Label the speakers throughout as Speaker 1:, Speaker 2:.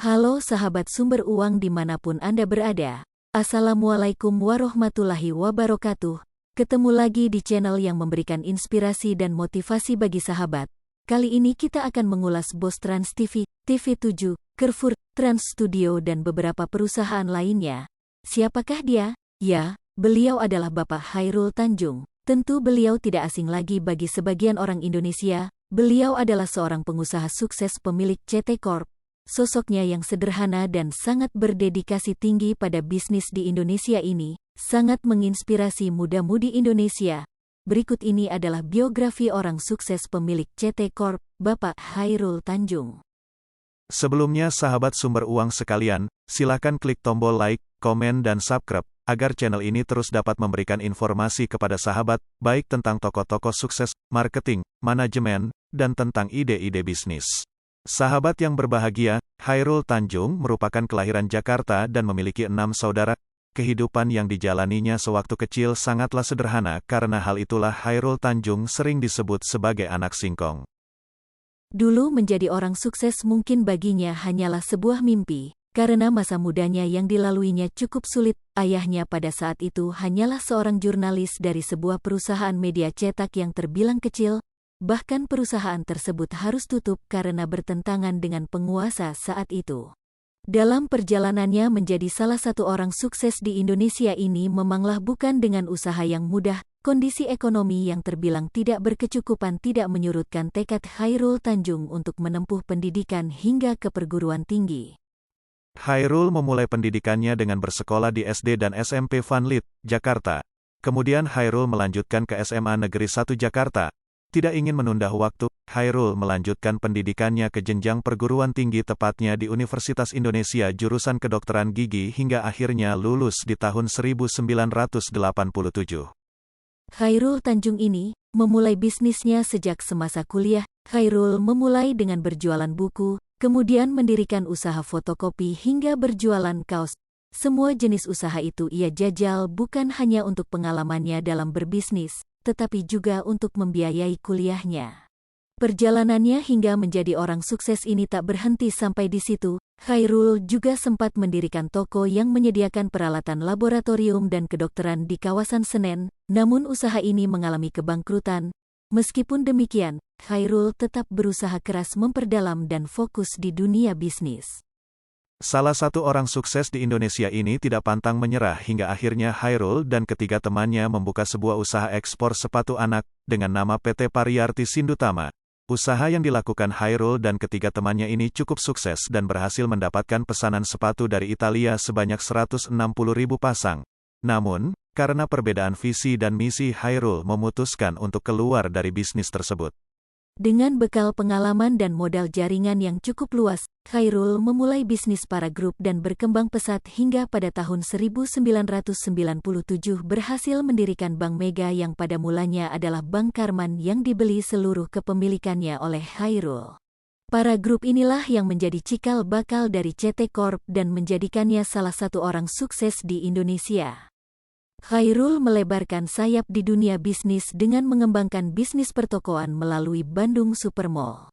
Speaker 1: Halo sahabat sumber uang dimanapun Anda berada. Assalamualaikum warahmatullahi wabarakatuh. Ketemu lagi di channel yang memberikan inspirasi dan motivasi bagi sahabat. Kali ini kita akan mengulas bos Trans TV, TV7, Carrefour, Trans Studio dan beberapa perusahaan lainnya. Siapakah dia? Ya, beliau adalah Bapak Chairul Tanjung. Tentu beliau tidak asing lagi bagi sebagian orang Indonesia. Beliau adalah seorang pengusaha sukses pemilik CT Corp. Sosoknya yang sederhana dan sangat berdedikasi tinggi pada bisnis di Indonesia ini, sangat menginspirasi muda-mudi Indonesia. Berikut ini adalah biografi orang sukses pemilik CT Corp, Bapak Chairul Tanjung.
Speaker 2: Sebelumnya sahabat sumber uang sekalian, silakan klik tombol like, komen dan subscribe, agar channel ini terus dapat memberikan informasi kepada sahabat, baik tentang tokoh-tokoh sukses, marketing, manajemen, dan tentang ide-ide bisnis. Sahabat yang berbahagia, Chairul Tanjung merupakan kelahiran Jakarta dan memiliki 6 saudara. Kehidupan yang dijalaninya sewaktu kecil sangatlah sederhana, karena hal itulah Chairul Tanjung sering disebut sebagai anak singkong.
Speaker 1: Dulu menjadi orang sukses mungkin baginya hanyalah sebuah mimpi, karena masa mudanya yang dilaluinya cukup sulit. Ayahnya pada saat itu hanyalah seorang jurnalis dari sebuah perusahaan media cetak yang terbilang kecil. Bahkan perusahaan tersebut harus tutup karena bertentangan dengan penguasa saat itu. Dalam perjalanannya menjadi salah satu orang sukses di Indonesia ini memanglah bukan dengan usaha yang mudah. Kondisi ekonomi yang terbilang tidak berkecukupan tidak menyurutkan tekad Chairul Tanjung untuk menempuh pendidikan hingga ke perguruan tinggi.
Speaker 2: Chairul memulai pendidikannya dengan bersekolah di SD dan SMP Vanlit, Jakarta. Kemudian Chairul melanjutkan ke SMA Negeri 1 Jakarta. Tidak ingin menunda waktu, Chairul melanjutkan pendidikannya ke jenjang perguruan tinggi tepatnya di Universitas Indonesia jurusan kedokteran gigi hingga akhirnya lulus di tahun 1987.
Speaker 1: Chairul Tanjung ini memulai bisnisnya sejak semasa kuliah. Chairul memulai dengan berjualan buku, kemudian mendirikan usaha fotokopi hingga berjualan kaos. Semua jenis usaha itu ia jajal bukan hanya untuk pengalamannya dalam berbisnis, tetapi juga untuk membiayai kuliahnya. Perjalanannya hingga menjadi orang sukses ini tak berhenti sampai di situ. Chairul juga sempat mendirikan toko yang menyediakan peralatan laboratorium dan kedokteran di kawasan Senen, namun usaha ini mengalami kebangkrutan. Meskipun demikian, Chairul tetap berusaha keras memperdalam dan fokus di dunia bisnis.
Speaker 2: Salah satu orang sukses di Indonesia ini tidak pantang menyerah hingga akhirnya Chairul dan ketiga temannya membuka sebuah usaha ekspor sepatu anak, dengan nama PT Pariyarti Sindutama. Usaha yang dilakukan Chairul dan ketiga temannya ini cukup sukses dan berhasil mendapatkan pesanan sepatu dari Italia sebanyak 160.000 pasang. Namun, karena perbedaan visi dan misi Chairul memutuskan untuk keluar dari bisnis tersebut.
Speaker 1: Dengan bekal pengalaman dan modal jaringan yang cukup luas, Chairul memulai bisnis para grup dan berkembang pesat hingga pada tahun 1997 berhasil mendirikan Bank Mega yang pada mulanya adalah Bank Karman yang dibeli seluruh kepemilikannya oleh Chairul. Para grup inilah yang menjadi cikal bakal dari CT Corp dan menjadikannya salah satu orang sukses di Indonesia. Chairul melebarkan sayap di dunia bisnis dengan mengembangkan bisnis pertokoan melalui Bandung Supermall.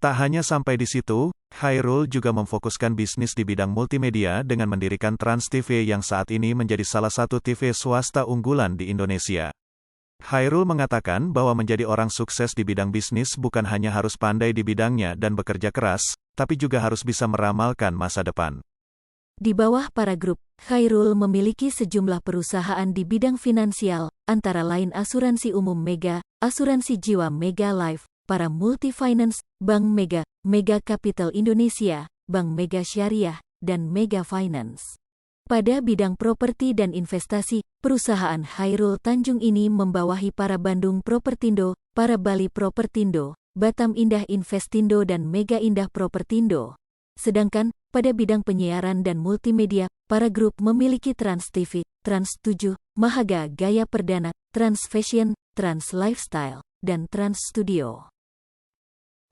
Speaker 2: Tak hanya sampai di situ, Chairul juga memfokuskan bisnis di bidang multimedia dengan mendirikan Trans TV yang saat ini menjadi salah satu TV swasta unggulan di Indonesia. Chairul mengatakan bahwa menjadi orang sukses di bidang bisnis bukan hanya harus pandai di bidangnya dan bekerja keras, tapi juga harus bisa meramalkan masa depan.
Speaker 1: Di bawah para grup, Chairul memiliki sejumlah perusahaan di bidang finansial, antara lain Asuransi Umum Mega, Asuransi Jiwa Mega Life, para multi-finance, Bank Mega, Mega Capital Indonesia, Bank Mega Syariah, dan Mega Finance. Pada bidang properti dan investasi, perusahaan Chairul Tanjung ini membawahi para Bandung Propertindo, para Bali Propertindo, Batam Indah Investindo dan Mega Indah Propertindo. Sedangkan, pada bidang penyiaran dan multimedia, para grup memiliki Trans TV, Trans 7, Mahaga Gaya Perdana, Trans Fashion, Trans Lifestyle, dan Trans Studio.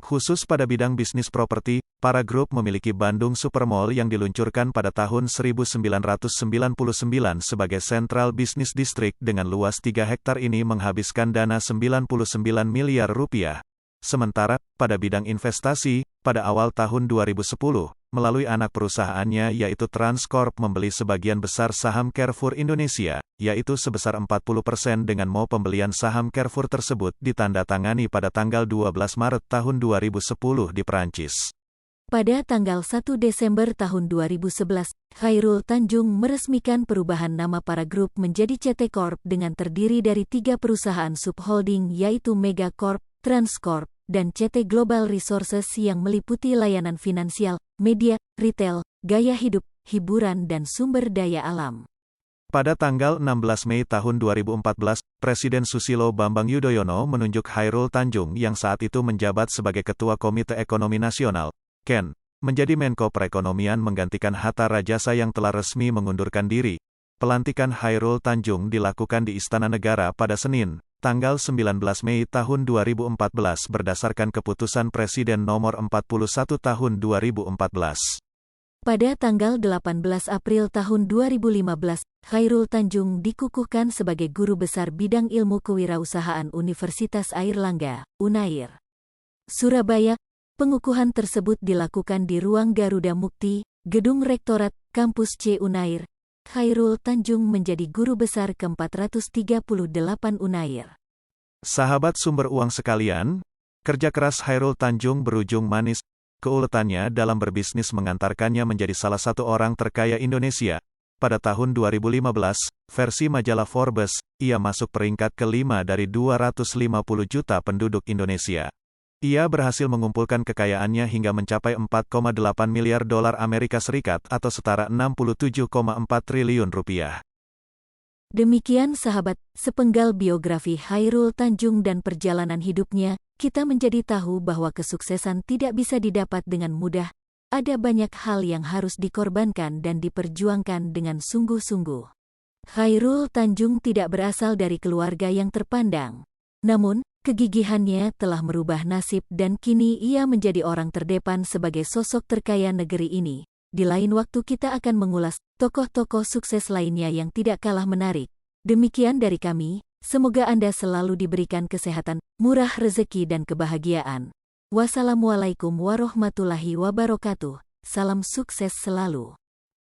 Speaker 2: Khusus pada bidang bisnis properti, para grup memiliki Bandung Supermall yang diluncurkan pada tahun 1999 sebagai Central Business District dengan luas 3 hektar ini menghabiskan dana 99 miliar rupiah. Sementara, pada bidang investasi, pada awal tahun 2010, melalui anak perusahaannya yaitu Transcorp membeli sebagian besar saham Carrefour Indonesia, yaitu sebesar 40% dengan mau pembelian saham Carrefour tersebut ditandatangani pada tanggal 12 Maret tahun 2010 di Perancis.
Speaker 1: Pada tanggal 1 Desember tahun 2011, Chairul Tanjung meresmikan perubahan nama para grup menjadi CT Corp dengan terdiri dari 3 perusahaan subholding yaitu Mega Corp, Transcorp, dan CT Global Resources yang meliputi layanan finansial, media, retail, gaya hidup, hiburan dan sumber daya alam.
Speaker 2: Pada tanggal 16 Mei tahun 2014, Presiden Susilo Bambang Yudhoyono menunjuk Chairul Tanjung yang saat itu menjabat sebagai Ketua Komite Ekonomi Nasional, KEN, menjadi Menko Perekonomian menggantikan Hatta Rajasa yang telah resmi mengundurkan diri. Pelantikan Chairul Tanjung dilakukan di Istana Negara pada Senin, tanggal 19 Mei tahun 2014 berdasarkan keputusan Presiden nomor 41 tahun 2014.
Speaker 1: Pada tanggal 18 April tahun 2015, Chairul Tanjung dikukuhkan sebagai Guru Besar Bidang Ilmu Kewirausahaan Universitas Airlangga, Unair, Surabaya. Pengukuhan tersebut dilakukan di Ruang Garuda Mukti, Gedung Rektorat, Kampus C Unair. Chairul Tanjung menjadi Guru Besar ke-438 Unair.
Speaker 2: Sahabat sumber uang sekalian, kerja keras Chairul Tanjung berujung manis. Keuletannya dalam berbisnis mengantarkannya menjadi salah satu orang terkaya Indonesia. Pada tahun 2015, versi majalah Forbes, ia masuk peringkat ke-5 dari 250 juta penduduk Indonesia. Ia berhasil mengumpulkan kekayaannya hingga mencapai 4,8 miliar dolar Amerika Serikat atau setara 67,4 triliun rupiah.
Speaker 1: Demikian sahabat, sepenggal biografi Chairul Tanjung dan perjalanan hidupnya, kita menjadi tahu bahwa kesuksesan tidak bisa didapat dengan mudah. Ada banyak hal yang harus dikorbankan dan diperjuangkan dengan sungguh-sungguh. Chairul Tanjung tidak berasal dari keluarga yang terpandang. Namun, kegigihannya telah merubah nasib dan kini ia menjadi orang terdepan sebagai sosok terkaya negeri ini. Di lain waktu kita akan mengulas tokoh-tokoh sukses lainnya yang tidak kalah menarik. Demikian dari kami, semoga Anda selalu diberikan kesehatan, murah rezeki dan kebahagiaan. Wassalamualaikum warahmatullahi wabarakatuh. Salam sukses selalu.